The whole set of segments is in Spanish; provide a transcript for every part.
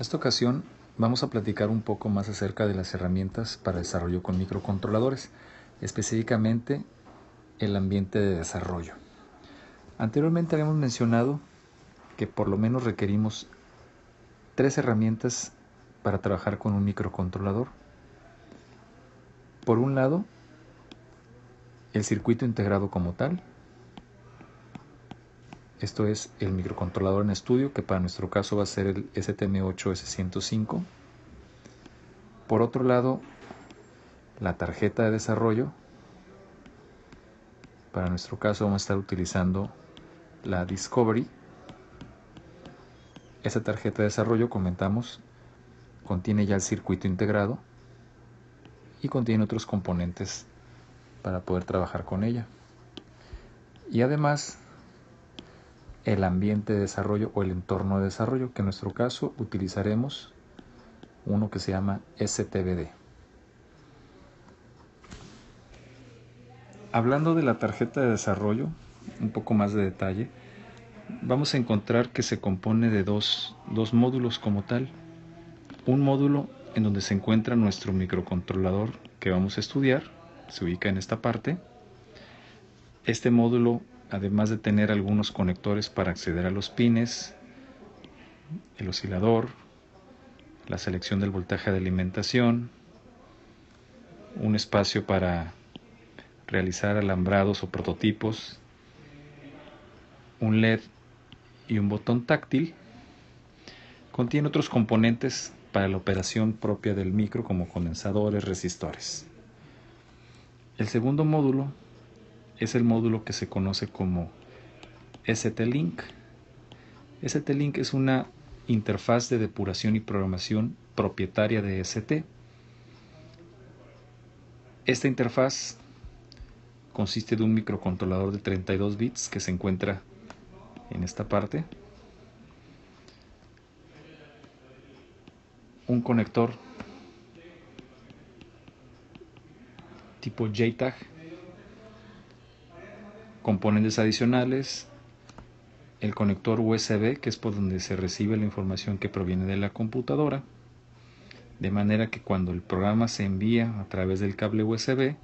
esta ocasión vamos a platicar un poco más acerca de las herramientas para desarrollo con microcontroladores, específicamente el ambiente de desarrollo. Anteriormente habíamos mencionado que por lo menos requerimos 3 herramientas para trabajar con un microcontrolador. Por un lado, el circuito integrado como tal. Esto es el microcontrolador en estudio, que para nuestro caso va a ser el STM8S105. Por otro lado, la tarjeta de desarrollo. Para nuestro caso vamos a estar utilizando la Discovery. Esta tarjeta de desarrollo, comentamos, contiene ya el circuito integrado y contiene otros componentes para poder trabajar con ella. Y además, el ambiente de desarrollo o el entorno de desarrollo, que en nuestro caso utilizaremos uno que se llama STBD. Hablando de la tarjeta de desarrollo, un poco más de detalle, vamos a encontrar que se compone de dos módulos como tal. Un módulo en donde se encuentra nuestro microcontrolador que vamos a estudiar, se ubica en esta parte. Este módulo, además de tener algunos conectores para acceder a los pines, el oscilador, la selección del voltaje de alimentación, un espacio para realizar alambrados o prototipos, un LED y un botón táctil, contiene otros componentes para la operación propia del micro, como condensadores, resistores. El segundo módulo es el módulo que se conoce como ST-Link. ST-Link es una interfaz de depuración y programación propietaria de ST. Esta interfaz consiste de un microcontrolador de 32 bits que se encuentra en esta parte, un conector tipo JTAG, componentes adicionales, el conector USB, que es por donde se recibe la información que proviene de la computadora, de manera que cuando el programa se envía a través del cable USB,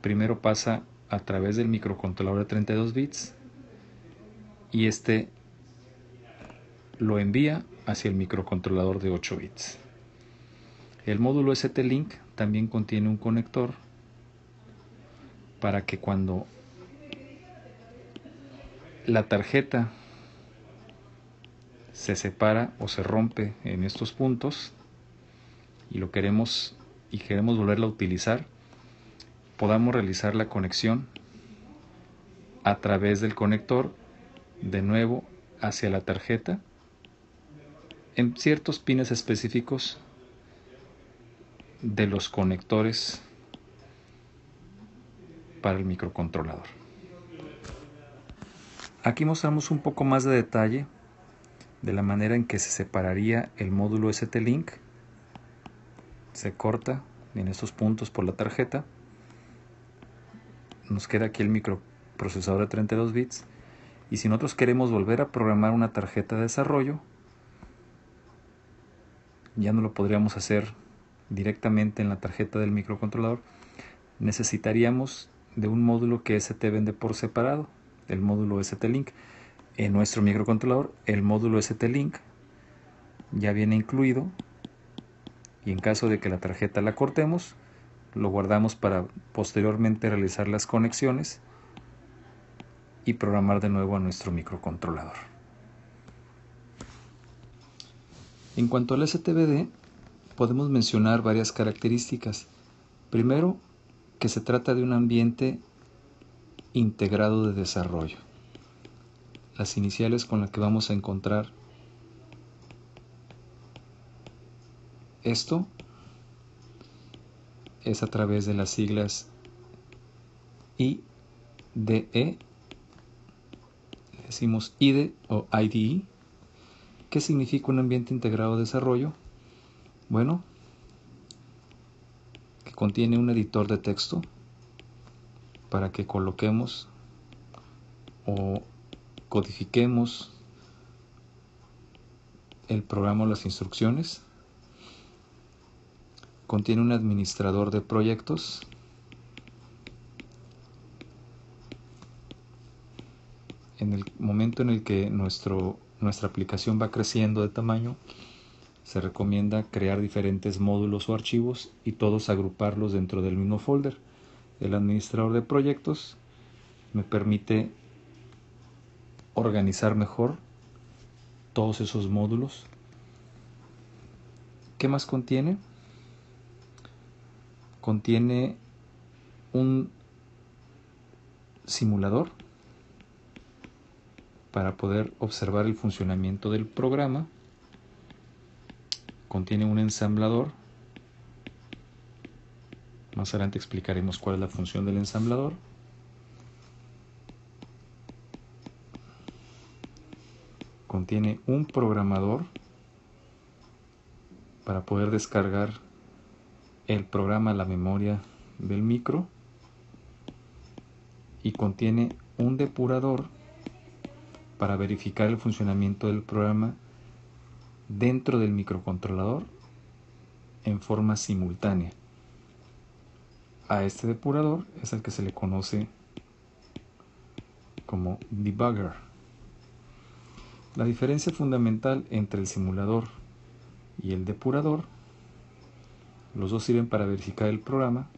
primero pasa a través del microcontrolador de 32 bits y este lo envía hacia el microcontrolador de 8 bits. El módulo ST-Link también contiene un conector para que cuando la tarjeta se separa o se rompe en estos puntos y queremos volverla a utilizar, podamos realizar la conexión a través del conector de nuevo hacia la tarjeta en ciertos pines específicos de los conectores para el microcontrolador. Aquí mostramos un poco más de detalle de la manera en que se separaría el módulo ST-Link. Se corta en estos puntos por la tarjeta. Nos queda aquí el microprocesador de 32 bits. Y si nosotros queremos volver a programar una tarjeta de desarrollo, ya no lo podríamos hacer directamente en la tarjeta del microcontrolador. Necesitaríamos de un módulo que ST vende por separado, el módulo ST-Link. En nuestro microcontrolador, el módulo ST-Link ya viene incluido, y en caso de que la tarjeta la cortemos, lo guardamos para posteriormente realizar las conexiones y programar de nuevo a nuestro microcontrolador. En cuanto al STBD, podemos mencionar varias características. Primero, que se trata de un ambiente integrado de desarrollo. Las iniciales con las que vamos a encontrar esto es a través de las siglas IDE, decimos IDE o IDE. ¿Qué significa un ambiente integrado de desarrollo? Bueno, que contiene un editor de texto para que coloquemos o codifiquemos el programa o las instrucciones. Contiene un administrador de proyectos. En el momento en el que nuestra aplicación va creciendo de tamaño, se recomienda crear diferentes módulos o archivos y todos agruparlos dentro del mismo folder. El administrador de proyectos me permite organizar mejor todos esos módulos. ¿Qué más contiene? Contiene un simulador para poder observar el funcionamiento del programa. Contiene un ensamblador. Más adelante explicaremos cuál es la función del ensamblador. Contiene un programador para poder descargar el programa a la memoria del micro. Y contiene un depurador para verificar el funcionamiento del programa dentro del microcontrolador en forma simultánea. A este depurador es el que se le conoce como debugger. La diferencia fundamental entre el simulador y el depurador, los dos sirven para verificar el programa,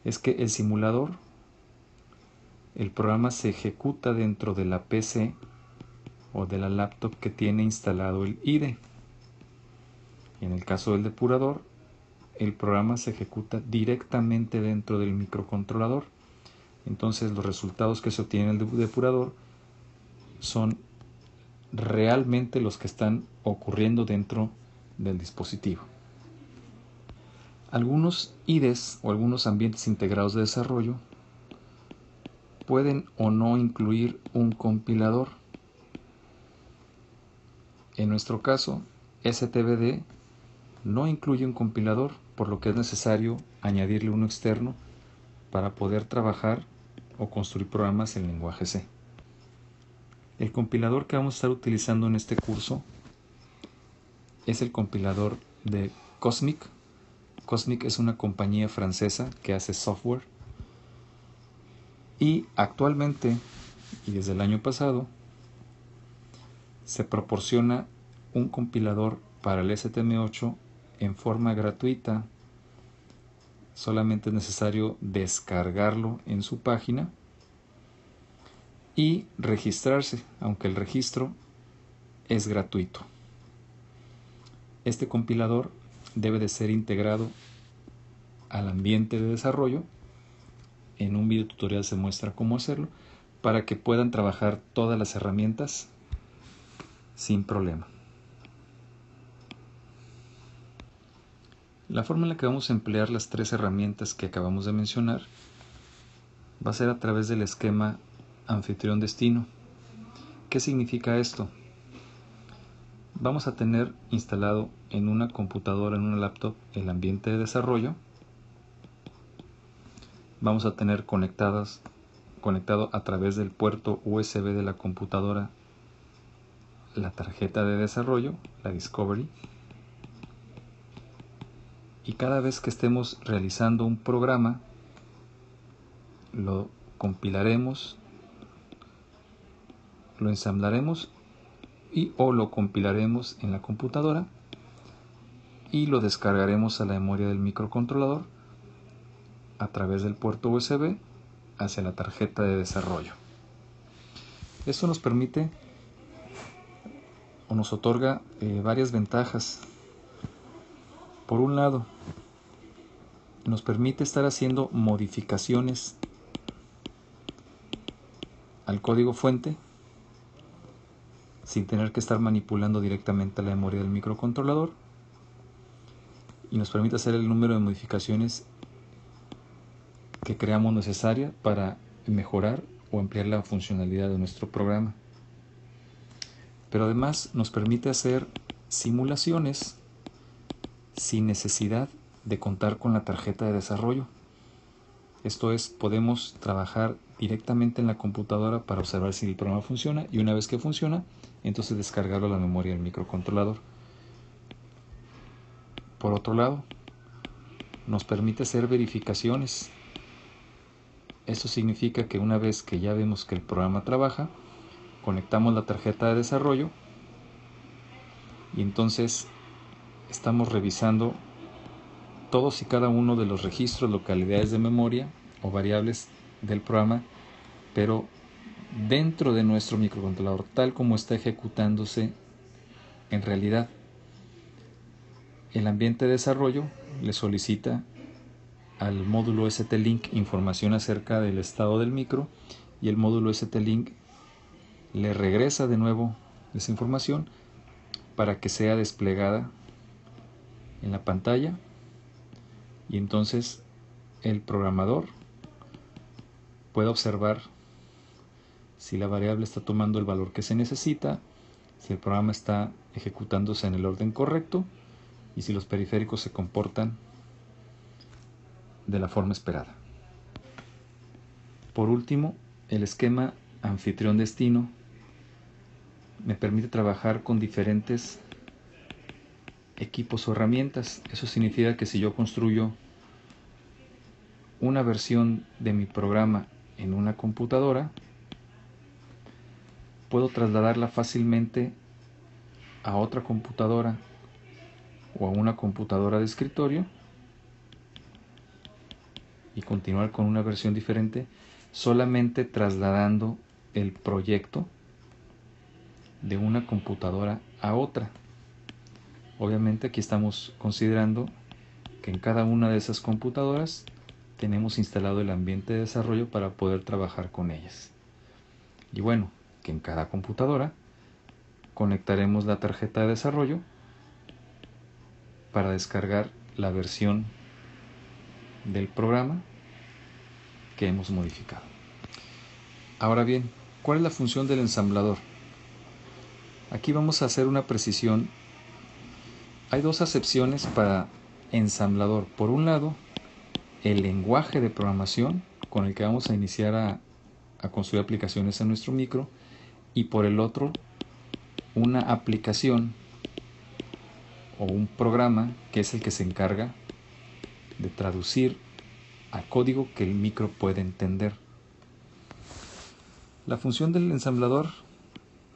es que el simulador, el programa se ejecuta dentro de la PC o de la laptop que tiene instalado el IDE. Y en el caso del depurador, el programa se ejecuta directamente dentro del microcontrolador. Entonces los resultados que se obtienen en el depurador son realmente los que están ocurriendo dentro del dispositivo. Algunos IDEs o algunos ambientes integrados de desarrollo pueden o no incluir un compilador. En nuestro caso, STBD no incluye un compilador, por lo que es necesario añadirle uno externo para poder trabajar o construir programas en lenguaje C. El compilador que vamos a estar utilizando en este curso es el compilador de Cosmic. Cosmic es una compañía francesa que hace software. Y actualmente, y desde el año pasado, se proporciona un compilador para el STM8 en forma gratuita. Solamente es necesario descargarlo en su página y registrarse, aunque el registro es gratuito. Este compilador debe de ser integrado al ambiente de desarrollo. En un video tutorial se muestra cómo hacerlo para que puedan trabajar todas las herramientas sin problema. La forma en la que vamos a emplear las tres herramientas que acabamos de mencionar va a ser a través del esquema anfitrión-destino. ¿Qué significa esto? Vamos a tener instalado en una computadora, en una laptop, el ambiente de desarrollo. Vamos a tener conectado a través del puerto USB de la computadora la tarjeta de desarrollo, la Discovery. Y cada vez que estemos realizando un programa, lo compilaremos, lo ensamblaremos o lo compilaremos en la computadora y lo descargaremos a la memoria del microcontrolador a través del puerto USB hacia la tarjeta de desarrollo. Esto nos permite o nos otorga varias ventajas. Por un lado, nos permite estar haciendo modificaciones al código fuente sin tener que estar manipulando directamente la memoria del microcontrolador, y nos permite hacer el número de modificaciones que creamos necesaria para mejorar o ampliar la funcionalidad de nuestro programa. Pero además nos permite hacer simulaciones sin necesidad de contar con la tarjeta de desarrollo. Esto es, podemos trabajar directamente en la computadora para observar si el programa funciona, y una vez que funciona, entonces descargarlo a la memoria del microcontrolador. Por otro lado, nos permite hacer verificaciones. Esto significa que una vez que ya vemos que el programa trabaja, conectamos la tarjeta de desarrollo y entonces estamos revisando todos y cada uno de los registros, localidades de memoria o variables del programa, pero dentro de nuestro microcontrolador, tal como está ejecutándose en realidad. El ambiente de desarrollo le solicita al módulo ST-Link información acerca del estado del micro, y el módulo ST-Link le regresa de nuevo esa información para que sea desplegada en la pantalla, y entonces el programador puede observar si la variable está tomando el valor que se necesita, si el programa está ejecutándose en el orden correcto y si los periféricos se comportan de la forma esperada. Por último, el esquema anfitrión-destino me permite trabajar con diferentes equipos o herramientas. Eso significa que si yo construyo una versión de mi programa en una computadora, puedo trasladarla fácilmente a otra computadora o a una computadora de escritorio y continuar con una versión diferente, solamente trasladando el proyecto de una computadora a otra. Obviamente aquí estamos considerando que en cada una de esas computadoras tenemos instalado el ambiente de desarrollo para poder trabajar con ellas. Y bueno, que en cada computadora conectaremos la tarjeta de desarrollo para descargar la versión del programa que hemos modificado. Ahora bien, ¿cuál es la función del ensamblador? Aquí vamos a hacer una precisión. Hay dos acepciones para ensamblador. Por un lado, el lenguaje de programación con el que vamos a iniciar a construir aplicaciones en nuestro micro, y por el otro, una aplicación o un programa que es el que se encarga de traducir a código que el micro puede entender. La función del ensamblador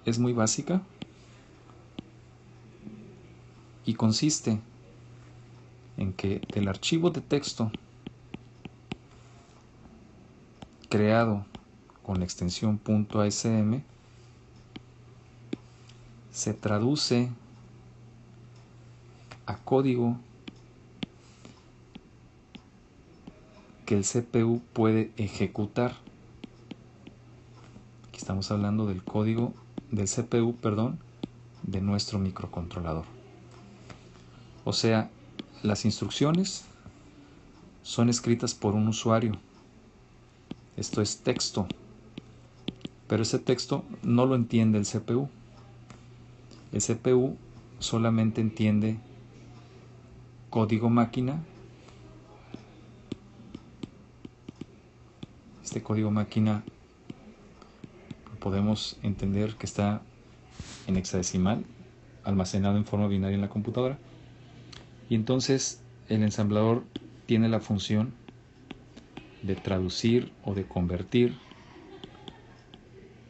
es muy básica y consiste en que del archivo de texto creado con la extensión .asm se traduce a código que el CPU puede ejecutar. Aquí estamos hablando del código del CPU, de nuestro microcontrolador. O sea, las instrucciones son escritas por un usuario. Esto es texto, pero ese texto no lo entiende el CPU. El CPU solamente entiende código máquina. Este código máquina podemos entender que está en hexadecimal, almacenado en forma binaria en la computadora, y entonces el ensamblador tiene la función de traducir o de convertir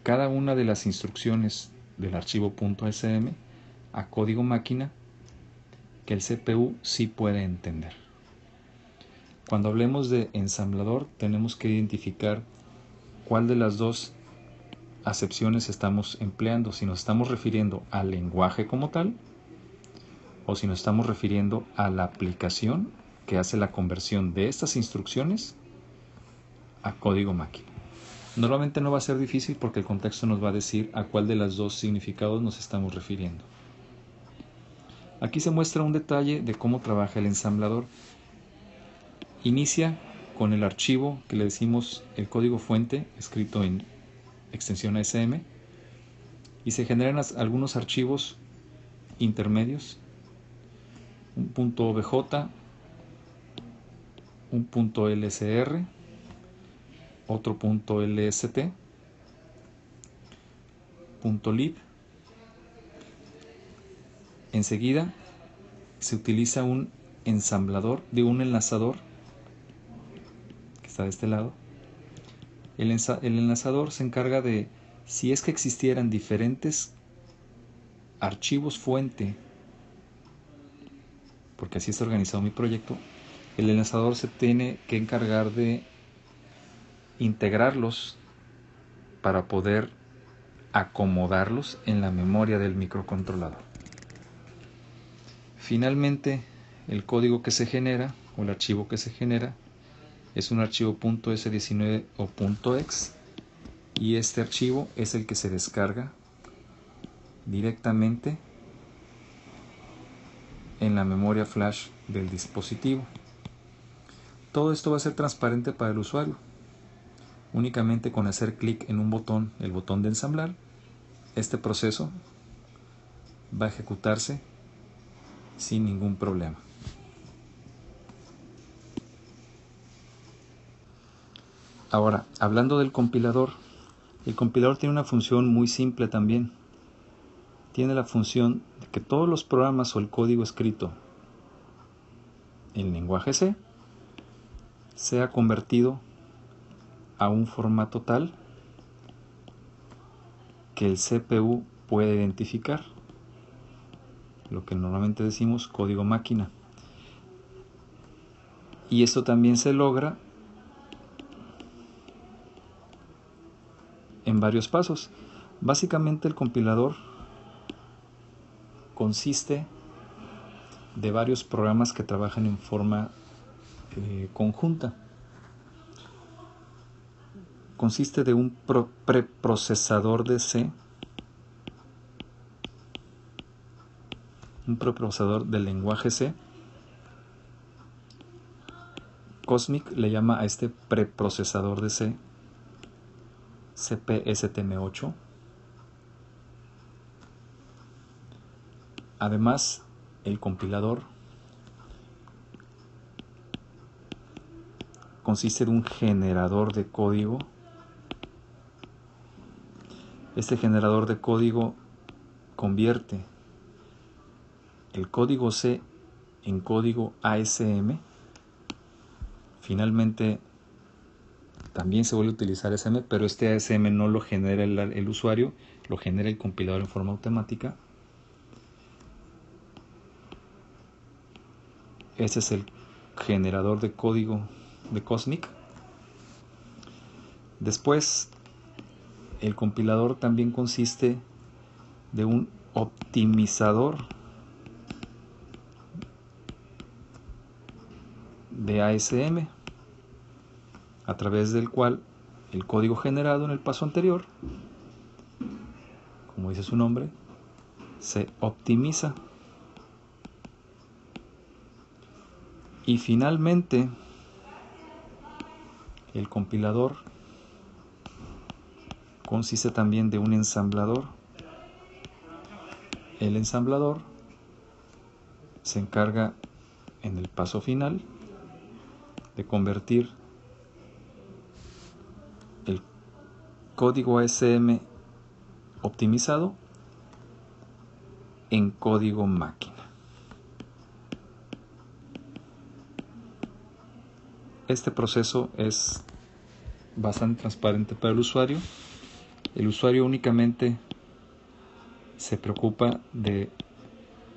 cada una de las instrucciones del archivo .asm a código máquina que el CPU sí puede entender. Cuando hablemos de ensamblador, tenemos que identificar cuál de las dos acepciones estamos empleando, si nos estamos refiriendo al lenguaje como tal o si nos estamos refiriendo a la aplicación que hace la conversión de estas instrucciones a código máquina. Normalmente no va a ser difícil porque el contexto nos va a decir a cuál de los dos significados nos estamos refiriendo. Aquí se muestra un detalle de cómo trabaja el ensamblador. Inicia con el archivo que le decimos el código fuente, escrito en extensión ASM, y se generan algunos archivos intermedios, un .obj, un .lsr otro punto .lst, punto .lib. Enseguida se utiliza un ensamblador, un enlazador que está de este lado. El enlazador se encarga de, si es que existieran diferentes archivos fuente, porque así está organizado mi proyecto, el enlazador se tiene que encargar de integrarlos para poder acomodarlos en la memoria del microcontrolador. Finalmente, el código que se genera o el archivo que se genera es un archivo .s19 o .exe, y este archivo es el que se descarga directamente en la memoria flash del dispositivo. Todo esto va a ser transparente para el usuario. Únicamente con hacer clic en un botón, el botón de ensamblar, este proceso va a ejecutarse sin ningún problema. Ahora, hablando del compilador, el compilador tiene una función muy simple también. Tiene la función de que todos los programas o el código escrito en lenguaje C sea convertido a un formato tal que el CPU puede identificar, lo que normalmente decimos código máquina. Y esto también se logra en varios pasos. Básicamente el compilador consiste de varios programas que trabajan en forma conjunta. Consiste de un preprocesador de C, un preprocesador del lenguaje C. Cosmic le llama a este preprocesador de C CP-STM8. Además, el compilador consiste de un generador de código. Este generador de código convierte el código C en código ASM. Finalmente también se vuelve a utilizar ASM, pero este ASM no lo genera el usuario, lo genera el compilador en forma automática. Este es el generador de código de Cosmic. Después, el compilador también consiste de un optimizador de ASM, a través del cual el código generado en el paso anterior, como dice su nombre, se optimiza. Y finalmente, el compilador consiste también de un ensamblador. El ensamblador se encarga en el paso final de convertir el código ASM optimizado en código máquina. Este proceso es bastante transparente para el usuario. El usuario únicamente se preocupa de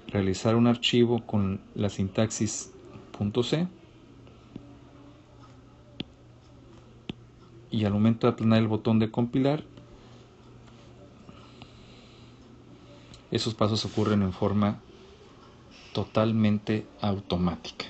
realizar un archivo con la sintaxis .c, y al momento de aplanar el botón de compilar, esos pasos ocurren en forma totalmente automática.